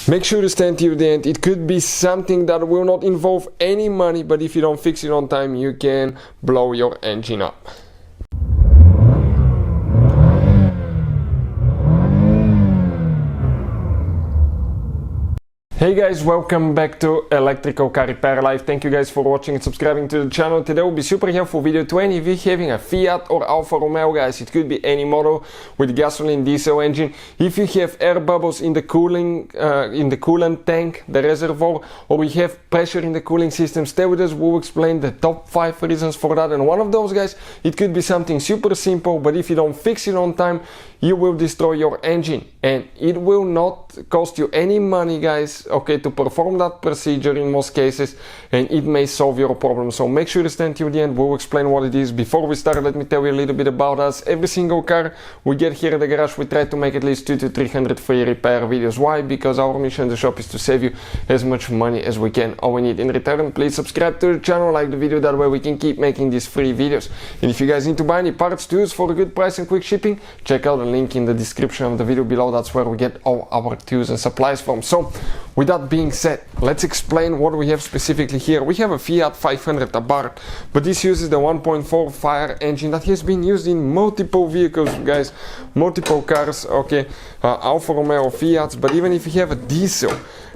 Make sure to stand till the end. It could be something that will not involve any money, but if you don't fix it on time, you can blow your engine up. Hey guys, welcome back to Electrical Car Repair Live. Thank you guys for watching and subscribing to the channel. Today will be super helpful video to any of you having a Fiat or Alfa Romeo, guys. It could be any model with gasoline diesel engine. If you have air bubbles in the coolant tank, the reservoir, or you have pressure in the cooling system, stay with us. We'll explain the top 5 reasons for that. And one of those, guys, it could be something super simple, but if you don't fix it on time, you will destroy your engine, and it will not cost you any money, guys, okay, to perform that procedure in most cases, and it may solve your problem. So make sure to stand till the end. We'll explain what it is. Before we start, let me tell you a little bit about us. Every single car we get here at the garage, we try to make at least 200 to 300 free repair videos. Why? Because our mission in the shop is to save you as much money as we can. All we need in return, please subscribe to the channel, like the video, that way we can keep making these free videos. And if you guys need to buy any parts to use for a good price and quick shipping, check out the link in the description of the video below. That's where we get all our tools and supplies from. So with that being said, let's explain what we have specifically here. We have a Fiat 500 Abarth, but this uses the 1.4 fire engine that has been used in multiple vehicles, guys, multiple cars, okay, Alfa Romeo, Fiats, but even if you have a diesel,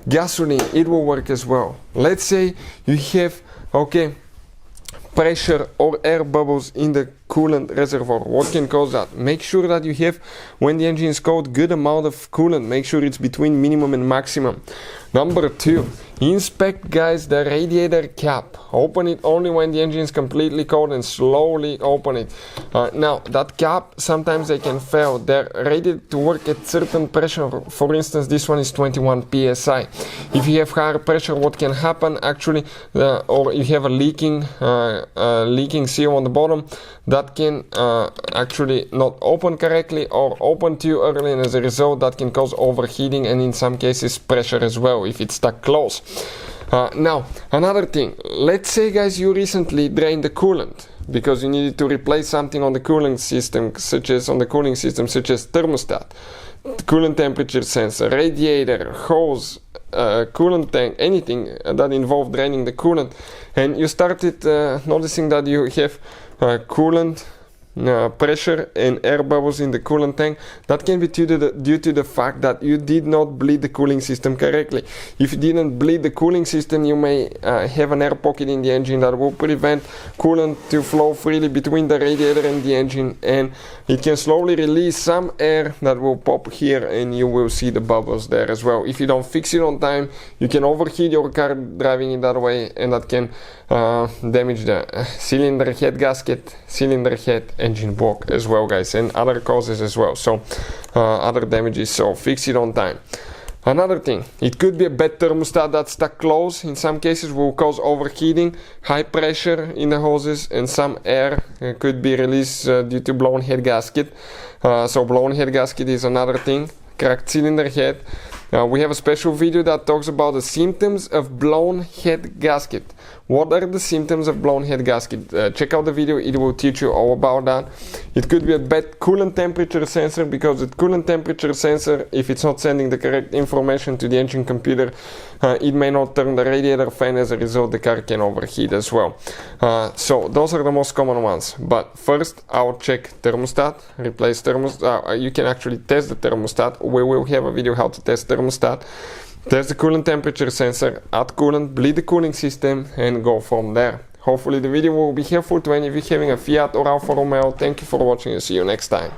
gasoline, it will work as well. Let's say you have, okay, pressure or air bubbles in the coolant reservoir. What can cause that? Make sure that you have, when the engine is cold, good amount of coolant. Make sure it's between minimum and maximum. Number 2, inspect, guys, the radiator cap. Open it only when the engine is completely cold and slowly open it. Now that cap, sometimes they can fail. They're ready to work at certain pressure. For instance, this one is 21 psi. If you have higher pressure, what can happen actually, or you have a leaking seal on the bottom, that can actually not open correctly or open too early, and as a result that can cause overheating and in some cases pressure as well if it's stuck close. Now another thing, let's say, guys, you recently drained the coolant because you needed to replace something on the cooling system, such as thermostat, coolant temperature sensor, radiator, hose, coolant tank, anything that involved draining the coolant, and you started noticing that you have coolant pressure and air bubbles in the coolant tank. That can be due to the fact that you did not bleed the cooling system correctly. If you didn't bleed the cooling system, you may have an air pocket in the engine that will prevent coolant to flow freely between the radiator and the engine, and it can slowly release some air that will pop here, and you will see the bubbles there as well. If you don't fix it on time, you can overheat your car driving it that way, and that can damage the cylinder head gasket, cylinder head, engine block as well, guys, and other causes as well, so other damages. So fix it on time. Another thing, it could be a bad thermostat that's stuck close. In some cases will cause overheating, high pressure in the hoses, and some air could be released due to blown head gasket. So blown head gasket is another thing. Cracked cylinder head. We have a special video that talks about the symptoms of blown head gasket. What are the symptoms of blown head gasket? Check out the video, it will teach you all about that. It could be a bad coolant temperature sensor, because the coolant temperature sensor, if it's not sending the correct information to the engine computer, it may not turn the radiator fan. As a result, the car can overheat as well. So those are the most common ones. But first, I'll check thermostat, replace thermostat. You can actually test the thermostat. We will have a video how to test thermostat. Test the coolant temperature sensor, add coolant, bleed the cooling system, and go from there. Hopefully the video will be helpful to any of you having a Fiat or Alfa Romeo. Thank you for watching and see you next time.